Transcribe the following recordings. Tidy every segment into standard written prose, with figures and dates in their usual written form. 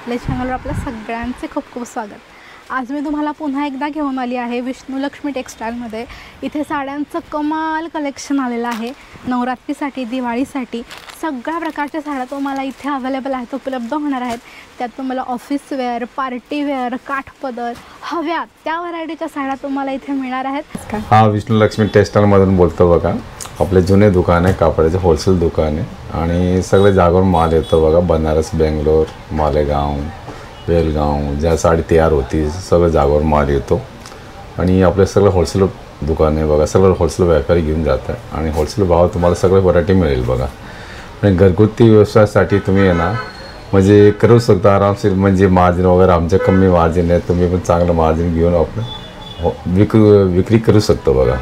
आपल्या चॅनलवर आपल्या सगळ्यांचे खूप खूप स्वागत। आज मी तुम्हाला पुन्हा एकदा घेऊन आली आहे विष्णू लक्ष्मी टेक्सटाईलमध्ये। इथे साड्यांचं कमाल कलेक्शन आलेलं आहे। नवरात्रीसाठी, दिवाळीसाठी सगळ्या प्रकारच्या साड्या तुम्हाला इथे अवेलेबल आहेत, उपलब्ध होणार आहेत। त्यात तुम्हाला ऑफिस वेअर, पार्टी वेअर, काठपदर हव्या त्या व्हरायटीच्या साड्या तुम्हाला इथे मिळणार आहेत। हा विष्णू लक्ष्मी टेक्सटाईलमधून बोलतो बघा। आपले जुने दुकान आहे, कापडाचे होलसेल दुकान आहे आणि सगळे जागेवर माल येतो बघा। बनारस, बेंगलोर, मालेगाव, बेलगाव ज्या साडी तयार होती सगळं जागेवर माल येतो आणि आपले सगळं होलसेल दुकान आहे बघा। सगळं होलसेल व्यापारी घेऊन जातात आणि होलसेल भाव तुम्हाला सगळे व्हरायटी मिळेल बघा। आणि घरगुती व्यवसायासाठी तुम्ही आहे ना म्हणजे करू शकता आरामशीर, म्हणजे मार्जिन वगैरे आमचे कमी मार्जिन आहे, तुम्ही पण चांगलं मार्जिन घेऊन आपलं विक्री करू शकतो बघा।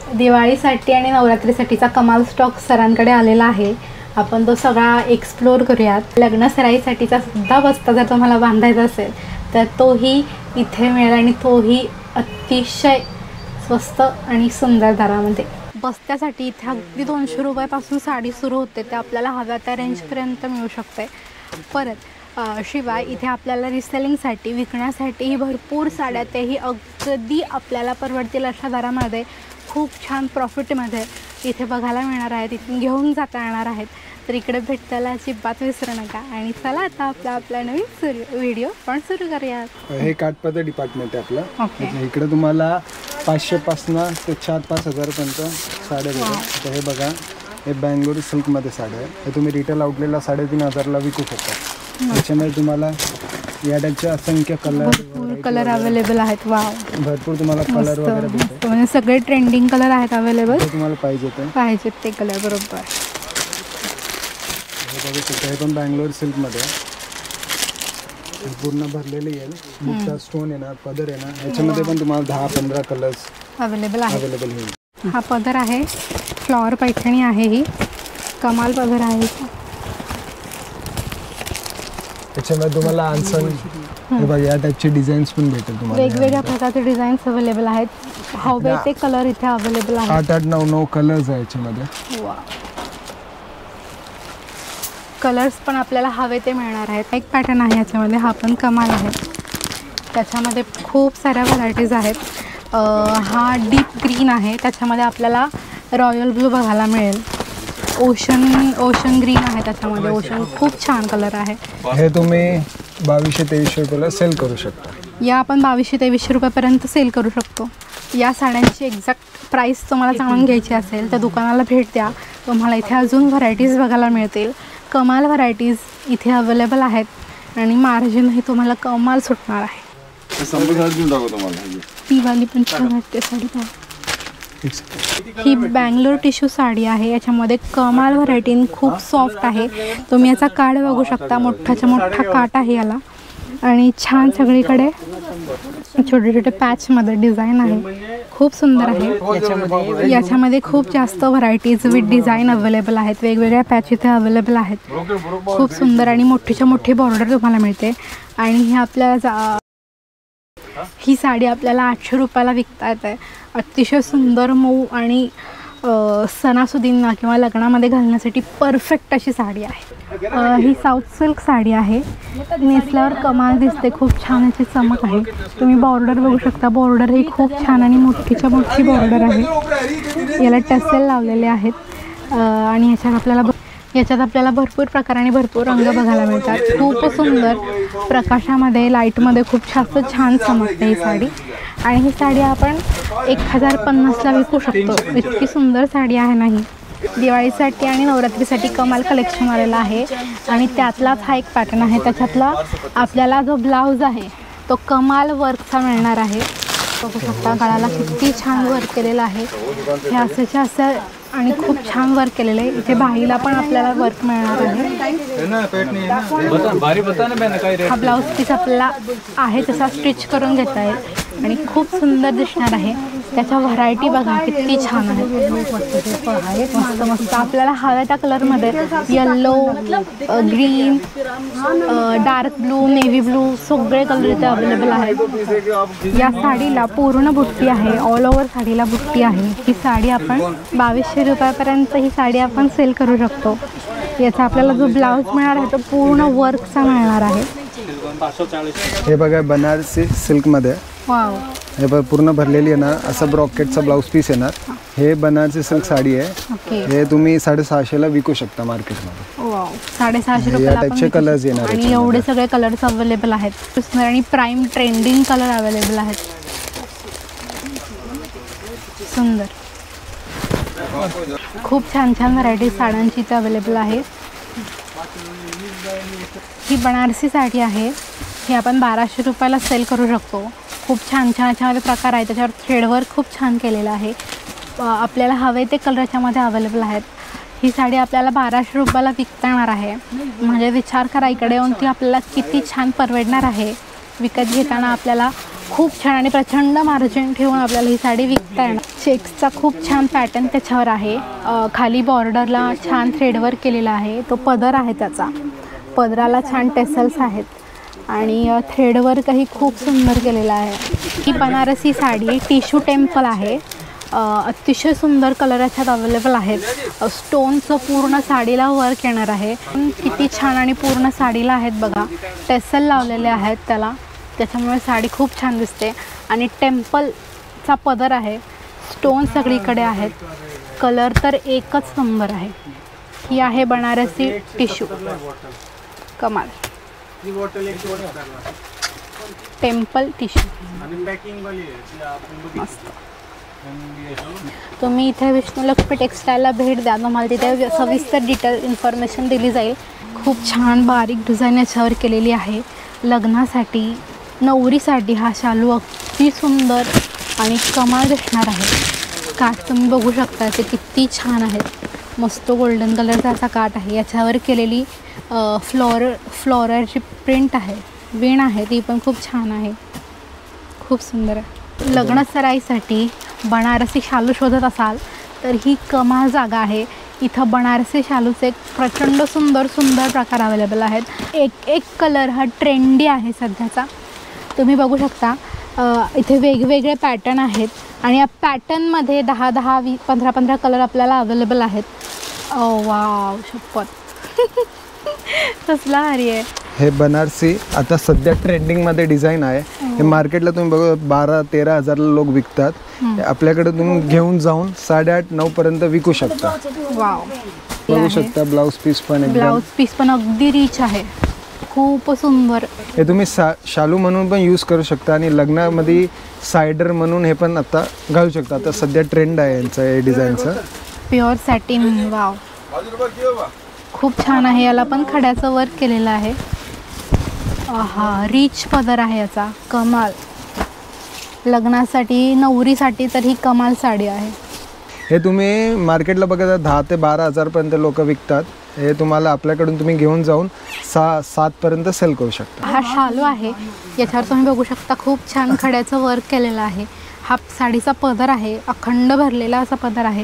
दिवाळीसाठी आणि नवरात्रीसाठीचा कमाल स्टॉक सरांकडे आलेला आहे, आपण तो सगळा एक्सप्लोर करूयात। लग्न सराईसाठीचा सुद्धा बस्ता जर तुम्हाला बांधायचा असेल तर तोही इथे मिळेल आणि तोही अतिशय स्वस्त आणि सुंदर दरामध्ये। बस्त्यासाठी इथे अगदी 200 रुपयापासून साडी सुरू होते, ते आपल्याला हव्या त्या रेंजपर्यंत मिळू शकते। परत शिवाय इथे आपल्याला रिसेलिंगसाठी, विकण्यासाठीही भरपूर साड्या, तेही अगदी आपल्याला परवडतील अशा दरामध्ये खूप छान प्रॉफिटमध्ये इथे बघायला मिळणार आहेत, इथून घेऊन जाता येणार आहेत। तर इकडे भेटायला अजिबात विसरू नका आणि चला आता आपला नवीन व्हिडिओ पण सुरू करूयात। हे काठपदर डिपार्टमेंट आहे आपलं। इकडे तुम्हाला 500 पासून ते 4-5 हजारपर्यंत साड्या भेटतात। तर हे बघा, हे बँगलोर सिल्कमध्ये साड्या आहे। हे तुम्ही रिटेल आउटलेटला 3,500ला विकू शकता। त्याच्यामध्ये तुम्हाला या टाईपचे असंख्य कलर अवेलेबल आहेत। वाव, भरपूर तुम्हाला कलर वगैरे भेटतात, म्हणजे सगळे ट्रेंडिंग कलर आहेत अवेलेबल, तुम्हाला पाहिजेत ते कलर बरोबर। हे बघू शकता, हे पण बँगलोर सिल्कमध्ये पूर्ण भरलेली आहे। मुक्ता स्टोन आहे ना, पदर आहे ना, ह्याच्यामध्ये पण तुम्हाला 10-15 कलर्स अवेलेबल होईल। हा पदर आहे, फ्लॉवर पैठणी आहे, ही कमाल पदर आहे। त्याच्यामध्ये तुम्हाला आन्सर हे बघा, या टाईपचे डिझाईन्स पण भेटेल तुम्हाला। वेगवेगळ्या प्रकारचे डिझाईन्स अवेलेबल आहेत, हवे ते कलर इथे अवेलेबल आहेत। 8-9 कलर्स आहे याच्यामध्ये। कलर्स पण आपल्याला हवे ते मिळणार आहेत। एक पॅटर्न आहे याच्यामध्ये, हा पण कमाल आहे, त्याच्यामध्ये खूप साऱ्या व्हरायटीज आहेत। हा डीप ग्रीन आहे, त्याच्यामध्ये आपल्याला रॉयल ब्लू बघायला मिळेल। ओशन ग्रीन आहे त्याच्यामध्ये, ओशन खूप छान कलर आहे। हे तुम्ही 2200-2300 रुपयाला सेल करू शकता। या आपण 2200-2300 रुपयापर्यंत सेल करू शकतो। या साड्यांची एक्झॅक्ट प्राईस तुम्हाला जाणून घ्यायची असेल तर दुकानाला भेट द्या, तुम्हाला इथे अजून व्हरायटीज बघायला मिळतील। कमाल व्हरायटीज इथे अवेलेबल आहेत आणि मार्जिनही तुम्हाला कमाल सुटणार आहे। ती वाली पण छान वाटते साडी। ही बँगलोर टिश्यू साडी आहे, याच्यामध्ये कमाल व्हरायटी, खूप सॉफ्ट आहे। तुम्ही याचा काठ बघू शकता, मोठाच्या मोठा काठ आहे याला आणि छान सगळीकडे छोटे छोटे पॅचमध्ये डिझाईन आहे, खूप सुंदर आहे। याच्यामध्ये खूप जास्त व्हरायटीज विथ डिझाईन अवेलेबल आहेत, वेगवेगळ्या पॅच इथे अवेलेबल आहेत, खूप सुंदर आणि मोठीच्या मोठी बॉर्डर तुम्हाला मिळते। आणि ही आपल्याला ही साडी आपल्याला 800 रुपयाला विकता येते। अतिशय सुंदर, मऊ आणि सणासुदींना किंवा लग्नामध्ये घालण्यासाठी परफेक्ट अशी साडी आहे। ही साऊथ सिल्क साडी आहे, नेसल्यावर कमाल दिसते, खूप छान अशी चमक आहे। तुम्ही बॉर्डर बघू शकता, बॉर्डर ही खूप छान आणि मोठीच्या मोठी बॉर्डर आहे, याला टसेल लावलेले आहेत आणि याच्यात आपल्याला भरपूर प्रकार आणि भरपूर रंग बघायला मिळतात। खूप सुंदर प्रकाशामध्ये, लाईटमध्ये खूप जास्त छान चमकते ही साडी आणि ही साडी आपण 1050ला विकू शकतो। इतकी सुंदर साडी आहे ना ही। दिवाळीसाठी आणि नवरात्रीसाठी कमाल कलेक्शन आलेलं आहे आणि त्यातलाच हा एक पॅटर्न आहे। त्याच्यातला आपल्याला जो ब्लाऊज आहे तो कमाल वर्कचा मिळणार आहे, बघू शकता। गळाला किती छान वर्क केलेलं आहे, हे असेच्या असं आणि खूप छान वर्क केलेलं आहे। इथे बाहीला पण आपल्याला वर्क मिळणार आहे। हा ब्लाऊज पीस आपल्याला आहे तसा स्टिच करून घेता येईल आणि खूप सुंदर दिसणार आहे। त्याच्या व्हरायटी बघा किती छान आहे, मस्त मस्त। आपल्याला हव्या त्या कलरमध्ये yellow, green, dark blue, navy blue सगळे कलर इथे अवेलेबल आहेत। या साडीला पूर्ण बुट्टी आहे, ऑल ओव्हर साडीला बुट्टी आहे। ही साडी आपण 2200 रुपयापर्यंत ही साडी आपण सेल करू शकतो। याचा आपल्याला जो ब्लाऊज मिळणार आहे तो पूर्ण वर्कचा मिळणार आहे. हे बघा बनारसी सिल्कमध्ये, वाव, हे बघ पूर्ण भरलेली येणार, असं ब्रॉकेटचा ब्लाऊज पीस येणार. हे बनारसी सिल्क साडी आहे. ओके. हे तुम्ही 650ला विकू शकता मार्केटमध्ये. वाव, 650 या रुपयाला टाईपचे आपण कलर्स येणार आणि एवढे सगळे कलर्स अवेलेबल आहेत आणि प्राईम ट्रेंडिंग कलर अवेलेबल आहेत. सुंदर, खूप छान छान व्हरायटी साड्यांची इथे अवेलेबल आहे. ही बनारसी साडी आहे, ही आपण 1200 रुपयाला सेल करू शकतो. खूप छान छान याच्यामध्ये प्रकार आहे, त्याच्यावर थ्रेडवर्क खूप छान केलेलं आहे. आपल्याला हवे ते कलर याच्यामध्ये अवेलेबल आहेत. ही साडी आपल्याला 1200 रुपयाला विकता येणार आहे. म्हणजे विचार करा इकडे येऊन ती आपल्याला किती छान परवडणार आहे. विकत घेताना आपल्याला खूप छान आणि प्रचंड मार्जिन ठेवून आपल्याला ही साडी विकता येणार. चेक्सचा खूप छान पॅटर्न त्याच्यावर आहे. खाली बॉर्डरला छान थ्रेडवर्क केलेला आहे. तो पदर आहे त्याचा, पदराला छान टेसल्स आहेत आणि थ्रेडवर्कही खूप सुंदर केलेला आहे. ही बनारसी साडी टिश्यू टेम्पल आहे. अतिशय सुंदर कलर याच्यात अवेलेबल आहेत. स्टोनचं पूर्ण साडीला वर्क येणार आहे. किती छान आणि पूर्ण साडीला आहेत बघा, टेसल लावलेले आहेत त्याला, त्याच्यामुळे साडी खूप छान दिसते. आणि टेम्पलचा पदर आहे, स्टोन सगळीकडे आहेत. कलर तर एकच नंबर आहे. ही आहे बनारसी टिश्यू, कमाल टेम्पल टिश्यू, मस्त. तुम्ही इथे विष्णुलक्ष्मी टेक्सटाईलला भेट द्या, तुम्हाला तिथे सविस्तर डिटेल इन्फॉर्मेशन दिली जाईल. खूप छान बारीक डिझाईन याच्यावर केलेली आहे. लग्नासाठी, नवरीसाठी हा शालू अगदी सुंदर आणि कमाल दिसणार आहे. काठ तुम्ही बघू शकता, ते किती छान आहेत. मस्त गोल्डन कलरचा असा काठ आहे. याच्यावर केलेली फ्लोररची प्रिंट आहे, वीण आहे, ती पण खूप छान आहे, खूप सुंदर आहे. लग्न सराईसाठी बनारसी शालू शोधत असाल तर ही कमाल जागा आहे. इथं बनारसी शालूचे प्रचंड सुंदर सुंदर प्रकार अवेलेबल आहेत. एक एक कलर हा ट्रेंडी आहे सध्याचा, तुम्ही बघू शकता. इथे वेगवेगळे पॅटर्न आहेत आणि या पॅटर्नमध्ये 10-10, 15-15 कलर आपल्याला अवेलेबल आहेत. वाव, शपथ कसला भारी आहे. हे बनारसी आता सध्या ट्रेंडिंगमध्ये डिझाईन आहे. हे मार्केटला तुम्ही बघा 12-13 हजारला लोक विकतात. आपल्याकडे तुम्ही घेऊन जाऊन 8.5-9 पर्यंत विकू शकता. वाव, बघू शकता. ब्लाऊज पीस पण ब्लाऊज पीस पण अगदी रिच आहे, खूप सुंदर. हे तुम्ही शालू म्हणून पण यूज करू शकता आणि लग्नामध्ये सायडर म्हणून हे पण आता घालू शकता. आता सध्या ट्रेंड आहे यांचं हे डिझाईनचं. प्युअर सॅटिन, वाव, खूप छान आहे. याला पण खड्याचं वर्क केलेलं आहे. हा रिच पदर आहे याचा, कमाल. लग्नासाठी, नवरीसाठी तर ही कमाल साडी आहे. हे तुम्ही मार्केटला बघा 10 ते 12 हजारपर्यंत लोक विकतात. हे तुम्हाला आपल्याकडून तुम्ही घेऊन जाऊन 6-7 पर्यंत सेल करू शकता. हा शालू आहे, याच्यावर तुम्ही बघू शकता खूप छान खड्याचं वर्क केलेलं आहे. हा साडीचा पदर आहे, अखंड भरलेला असा पदर आहे.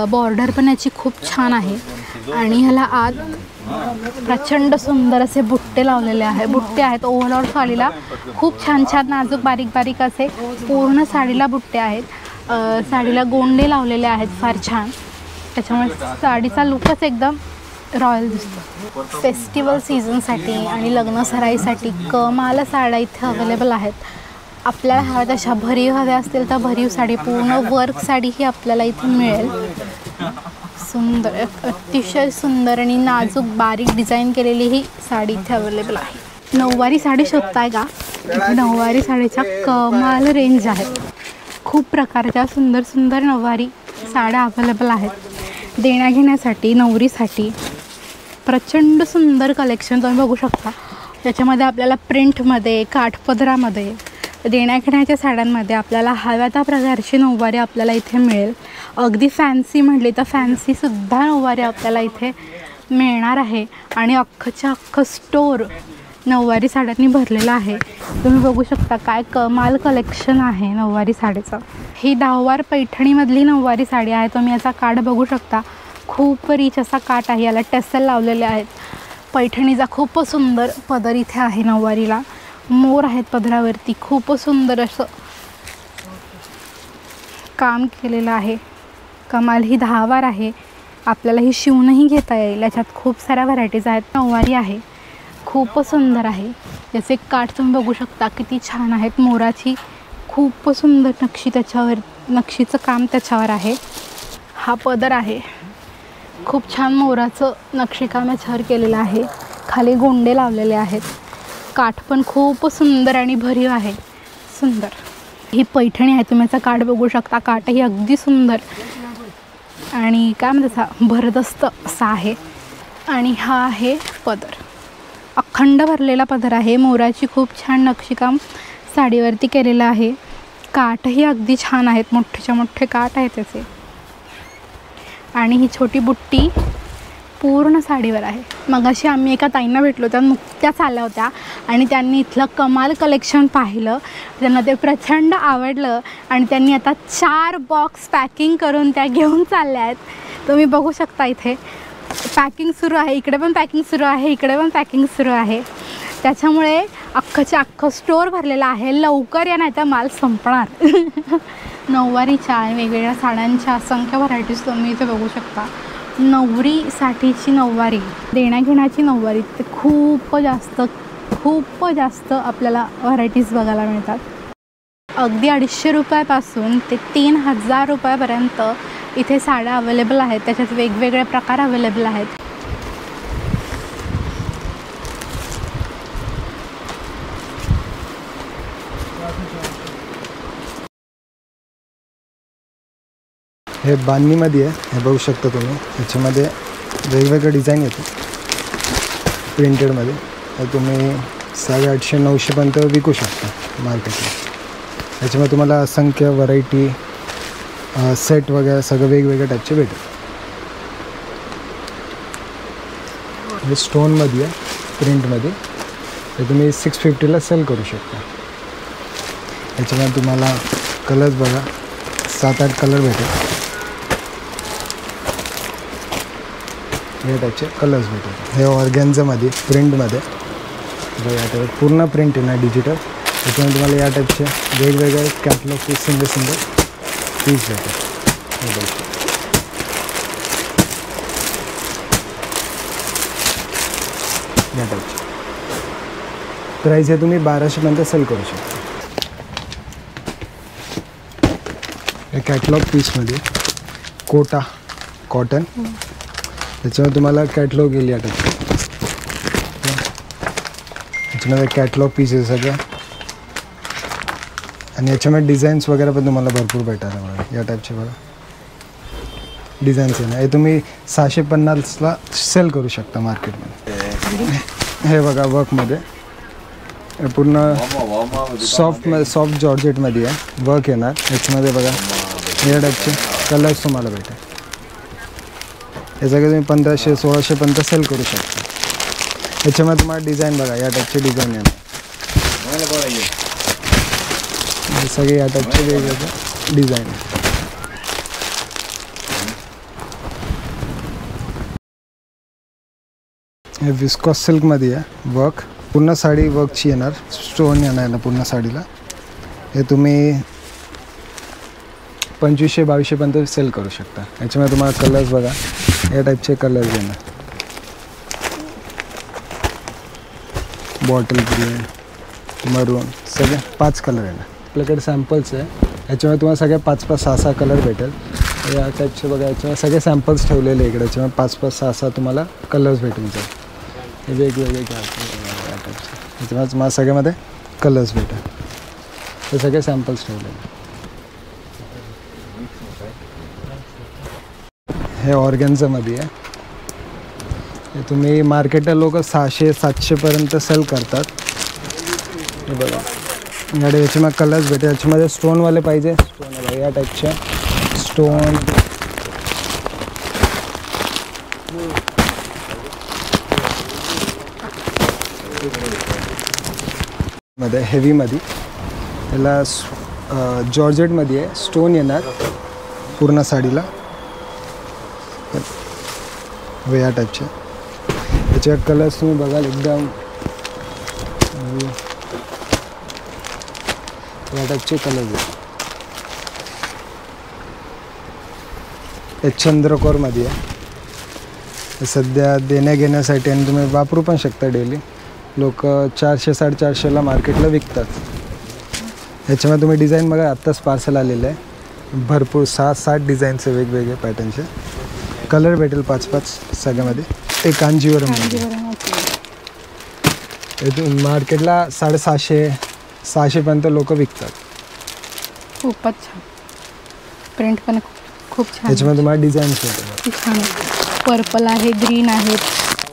बॉर्डर पण याची खूप छान आहे आणि ह्याला आत प्रचंड सुंदर असे बुट्टे लावलेले आहे. बुट्टे आहेत ओव्हरऑल साडीला, खूप छान छान नाजूक बारीक बारीक असे पूर्ण साडीला बुट्टे आहेत. साडीला गोंडे लावलेले आहेत फार छान, त्याच्यामुळे साडीचा लुकच एकदम रॉयल दिसतो. फेस्टिवल सीझनसाठी आणि लग्न सराईसाठी कमाल साड्या इथे अवेलेबल आहेत. आपल्याला हव्या तशा भरीव हव्या असतील तर भरीव साडी, पूर्ण वर्क साडी ही आपल्याला इथे मिळेल. सुंदर, अतिशय सुंदर आणि नाजूक बारीक डिझाईन केलेली ही साडी इथे अवेलेबल आहे. नऊवारी साडी शोधताय का? नऊवारी साडीच्या कमाल रेंज आहे. खूप प्रकारच्या सुंदर सुंदर नऊवारी साड्या अवेलेबल आहेत देण्याघेण्यासाठी, नवरीसाठी. प्रचंड सुंदर कलेक्शन तुम्ही बघू शकता. त्याच्यामध्ये आपल्याला प्रिंटमध्ये, काठपदरामध्ये, देण्याघेण्याच्या साड्यांमध्ये आपल्याला हव्या त्या प्रकारची नऊवारी आपल्याला इथे मिळेल. अगदी फॅन्सी म्हटली तर फॅन्सीसुद्धा नऊवारी आपल्याला इथे मिळणार आहे. आणि अख्खच्या अख्खं स्टोर नऊवारी साड्यांनी भरलेलं आहे. तुम्ही बघू शकता काय कमाल कलेक्शन आहे नऊवारी साडीचं. ही 10 पैठणीमधली नऊवारी साडी आहे. तुम्ही याचा काठ बघू शकता, खूप रिच असा काठ आहे. याला टेसल लावलेले आहेत. पैठणीचा खूप सुंदर पदर इथे आहे. नऊवारीला मोर आहेत पदरावरती, खूप सुंदर असं काम केलेलं आहे. कमाल. ही 10 आहे. आपल्याला ही शिवूनही घेता येईल. याच्यात खूप साऱ्या व्हरायटीज आहेत. नऊवारी आहे, खूपच सुंदर आहे. याचे काठ तुम्ही बघू शकता किती छान आहेत. मोराची खूप सुंदर नक्षी त्याच्यावर, नक्षीचं काम त्याच्यावर आहे. हा पदर आहे, खूप छान मोराचं नक्षीकाम याच्यावर केलेलं आहे. खाली गोंडे लावलेले आहेत. काठ पण खूप सुंदर आणि भरीव आहे, सुंदर. ही पैठणी आहे, तुम्ही याचा काठ बघू शकता. काठही अगदी सुंदर आणि काय म्हणतात भरदस्त असा आहे. आणि हा आहे पदर, अखंड भरलेला पदर आहे. मोराची खूप छान नक्षीकाम साडीवरती केलेलं आहे. काठही अगदी छान आहेत, मोठेच्या मोठे काठ आहेत त्याचे. आणि ही छोटी बुट्टी पूर्ण साडीवर आहे. मगाशी आम्ही एका ताईंना भेटलो, त्या नुकत्याच आल्या होत्या आणि त्यांनी इथलं कमाल कलेक्शन पाहिलं. त्यांना ते प्रचंड आवडलं आणि त्यांनी आता 4 बॉक्स पॅकिंग करून त्या घेऊन चालल्या आहेत. तुम्ही बघू शकता इथे पॅकिंग सुरू आहे, इकडे पण पॅकिंग सुरू आहे, इकडे पण पॅकिंग सुरू आहे. त्याच्यामुळे अख्खंच्या अख्खं स्टोअर भरलेलं आहे. लवकर या, नाही तर माल संपणार. नऊवारीच्या आणि वेगवेगळ्या साड्यांच्या असंख्य व्हरायटीज तुम्ही इथे बघू शकता. नवरीसाठीची नऊवारी, देण्याघेण्याची नऊवारी, ते खूप जास्त आपल्याला व्हरायटीज बघायला मिळतात. अगदी 250 रुपयापासून ते 3000 रुपयापर्यंत इथे साड्या अवेलेबल आहेत. त्याच्यात वेगवेगळे प्रकार अवेलेबल आहेत. हे बांधणीमध्ये आहे, हे बघू शकता तुम्ही. याच्यामध्ये वेगवेगळे डिझाईन येते प्रिंटेडमध्ये. हे तुम्ही 850-900 पर्यंत विकू शकता मार्केटला. याच्यामध्ये तुम्हाला असंख्य व्हरायटी, सेट वगैरे सगळं वेगवेगळ्या टाईपचे भेटेल. हे स्टोनमध्ये आहे, प्रिंटमध्ये. हे तुम्ही 650ला सेल करू शकता. याच्यामध्ये तुम्हाला कलर्स बघा, 7-8 कलर भेटेल. हे टाईपचे कलर्स भेटतात. हे ऑर्गॅन्झामध्ये प्रिंटमध्ये या टाईप पूर्ण प्रिंट आहे ना, डिजिटल. त्याच्यामध्ये तुम्हाला या टाईपचे वेगवेगळे कॅटलॉग पीस, सिंगल पीस भेटतात. या टाईपचे प्राईस आहे, तुम्ही 1200 पर्यंत सेल करू शकता. हे कॅटलॉग पीसमध्ये कोटा कॉटन, त्याच्यामध्ये तुम्हाला कॅटलॉग येईल या टाईपचे. याच्यामध्ये कॅटलॉग पीस आहे सगळं. आणि याच्यामध्ये डिझाईन्स वगैरे पण तुम्हाला भरपूर भेटायला बघा. या टाईपचे बघा डिझाईन्स आहे ना, हे तुम्ही 650ला सेल करू शकता मार्केटमध्ये. हे बघा वर्कमध्ये, हे पूर्ण सॉफ्ट जॉर्जेटमध्ये आहे, वर्क येणार. याच्यामध्ये बघा या टाईपचे कलर्स तुम्हाला भेटेल. हे सगळे तुम्ही 1500-1600 पर्यंत सेल करू शकता. याच्यामध्ये तुम्हाला डिझाईन बघा, या टाईपचे डिझाईन येणार. हे सगळे या टाईपचे वेगवेगळे डिझाईन. हे विस्कॉस सिल्कमध्ये आहे, वर्क पूर्ण साडी वर्कची येणार. स्टोन येणार ना पूर्ण साडीला. हे तुम्ही 2500-2200 पर्यंत सेल करू शकता. याच्यामध्ये तुम्हाला कलर्स बघा, या टाईपचे कलर्स येणार. बॉटल ग्रीन, मरून, सगळे 5 कलर येणार. आपल्याकडे सॅम्पल्स आहे, याच्यामध्ये तुम्हाला सगळे 5-6 कलर भेटेल. या टाईपचे बघा, याच्यामध्ये सगळे सॅम्पल्स ठेवलेले इकडे. याच्यामध्ये 5-6 तुम्हाला कलर्स भेटून जाईल. हे वेगवेगळे या टाईपचे. याच्यामध्ये तुम्हाला सगळ्यामध्ये कलर्स भेटेल. हे सगळे सॅम्पल्स ठेवलेले. हे ऑर्गॅन्झामध्ये आहे. हे तुम्ही मार्केटला लोक 600-700 पर्यंत सेल करतात. हे बघा याकडे याच्यामध्ये कलर्स भेटेल. याच्यामध्ये स्टोनवाले पाहिजे, स्टोनवाले या टाईपचे स्टोन. मध्ये हेवीमध्ये याला जॉर्जेटमध्ये आहे, स्टोन येणार पूर्ण साडीला. व या टाईपचे याचे कलर्स तुम्ही बघाल एकदम या टाईपचे कलर्स आहेत. हे चंद्रकोरमध्ये आहे, सध्या देण्या घेण्यासाठी आणि तुम्ही वापरू पण शकता डेली. लोक 400-450ला मार्केटला विकतात. ह्याच्यामध्ये तुम्ही डिझाईन बघा, आत्ताच पार्सल आलेलं आहे. भरपूर 6-7 डिझाईनचे वेगवेगळे पॅटर्नचे कलर भेटेल 5-5 सगळ्यामध्ये. ते कांजीवरम मार्केटला 750-600पर्यंत लोक विकतात. खूपच छान. प्रिंट पण खूप छान. ह्याच्यामध्ये तुम्हाला डिझाईन्स भेटेल. छान पर्पल आहे, ग्रीन आहे,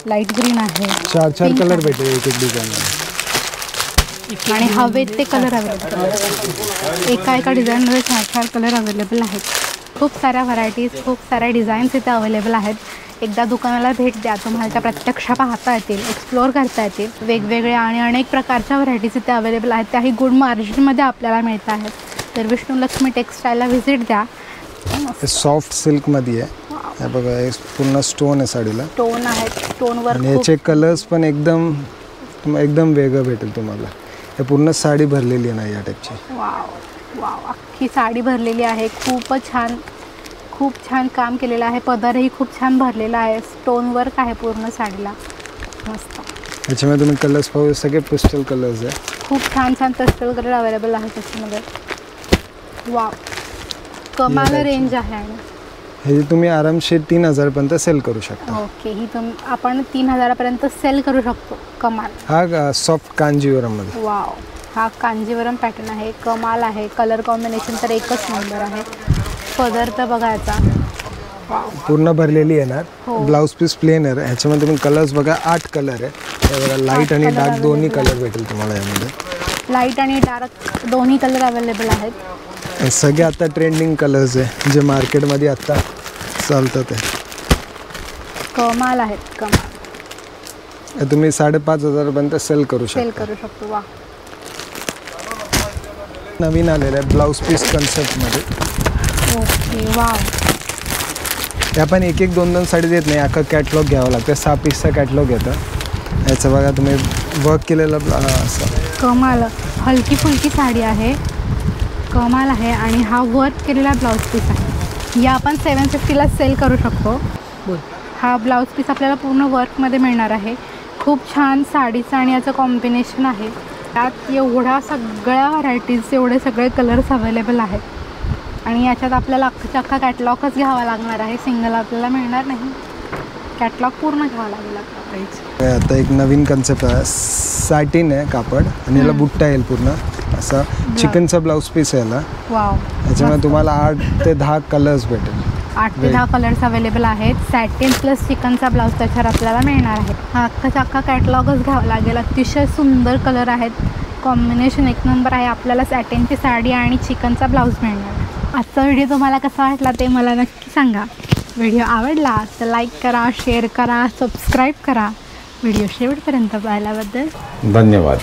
लाईट ग्रीन आहे. 4 कलर भेटेल एक डिझाईन. आणि हवेत ते कलर अवेलेबल. एका डिझाईनमध्ये 4 कलर अवेलेबल आहेत. खूप साऱ्या व्हरायटीज, खूप साऱ्या डिझाईन्स इथे अवेलेबल आहेत. एकदा दुकानाला भेट द्या, तुम्हाला त्या प्रत्यक्ष पाहता येतील, एक्सप्लोअर करता येतील. वेगवेगळ्या आणि अनेक प्रकारच्या व्हरायटीज इथे अवेलेबल आहेत. त्याही गुड मार्जिनमध्ये आपल्याला मिळत आहेत. तर विष्णू लक्ष्मी टेक्स्टाईलला व्हिजिट द्या. सॉफ्ट सिल्कमध्ये आहे. हे बघा, हे पूर्ण स्टोन आहे साडीला. स्टोन आहेत, स्टोनवर. आणि याचे कलर्स पण एकदम वेगळं भेटेल तुम्हाला. हे पूर्ण साडी भरलेली आहे ना या टाईपची. वाव वाव, अख्खी साडी भरलेली आहे. खूपच छान, खूप छान काम केलेलं आहे. पदरही खूप छान भरलेला आहे. स्टोन वर्क आहे पूर्ण साडीला. मस्त. याच्यामध्ये तुम्ही कलर्स पाहू, सगळे पेस्टल कलर्स आहे. खूप छान छान पेस्टल कलर अवेलेबल आहे त्याच्यामध्ये. वाव, कमाल रेंज आहे. आणि हे तुम्ही आरामशीर 3000पर्यंत सेल करू शकता. ओके, ही आपण 3000पर्यंत सेल करू शकतो. कमाल. हा सॉफ्ट कांजीवरममध्ये. वाव, हा कांजीवरम पॅटर्न आहे. कमाल आहे. कलर कॉम्बिनेशन तर एकच नंबर आहे. पदर तर बघायचा. वाव, पूर्ण भरलेली येणार. हो. ब्लाऊज पीस प्लेन आहे. ह्याच्यामध्ये तुम्ही कलर्स बघा, 8 कलर आहे. लाईट आणि डार्क दोन्ही कलर भेटेल तुम्हाला यामध्ये. लाईट आणि डार्क दोन्ही कलर अवेलेबल आहेत. हे सगळे आता ट्रेंडिंग कलर्स आहे जे मार्केटमध्ये आता चालतात आहे. कमाल आहेत, कमाल. हे तुम्ही 5500पर्यंत सेल करू शकता. वा, नवीन आलेलं आहे ब्लाऊज पीस कन्सेप्टमध्ये. Okay, wow. ते आपण 1-2 साडी देत नाही, अख्खा कॅटलॉग घ्यावं लागतं. 6 पीसचा कॅटलॉग येतं. याचं बघा तुम्ही वर्क केलेलं असं. कमाल. हलकी फुलकी साडी आहे. कमाल आहे. आणि हा वर्क केलेला ब्लाऊज पीस आहे. या आपण 750ला सेल करू शकतो. हा ब्लाऊज पीस आपल्याला पूर्ण वर्कमध्ये मिळणार आहे. खूप छान साडीचं आणि याचं कॉम्बिनेशन आहे. त्यात एवढ्या सगळ्या व्हरायटीज, एवढे सगळे कलर्स अवेलेबल आहेत. आणि याच्यात आपल्याला अख्खा कॅटलॉगच घ्यावा लागणार आहे. सिंगल आपल्याला मिळणार नाही. कॅटलॉग पूर्ण घ्यावा लागेल आपल्याला. आता एक नवीन कन्सेप्ट आहे. सॅटिन आहे कापड आणि याला बुट्टा येईल पूर्ण असा. चिकनचा ब्लाऊज पीस आहे याला. वाव. याच्यामध्ये तुम्हाला 8 ते 10 कलर्स भेटेल. 8 ते 10 कलर्स अवेलेबल आहेत. सॅटिन प्लस चिकनचा ब्लाऊज त्याच्यावर आपल्याला मिळणार आहे. हा अख्खा कॅटलॉगच घ्यावा लागेल. अतिशय सुंदर कलर आहेत. कॉम्बिनेशन एक नंबर आहे. आपल्याला सॅटिनची साडी आणि चिकनचा ब्लाऊज मिळणार आहे. आजचा व्हिडिओ तुम्हाला कसा वाटला ते मला नक्की सांगा. व्हिडिओ आवडला तर लाईक करा, शेअर करा, सबस्क्राईब करा. व्हिडिओ शेवटपर्यंत पाहिल्याबद्दल धन्यवाद.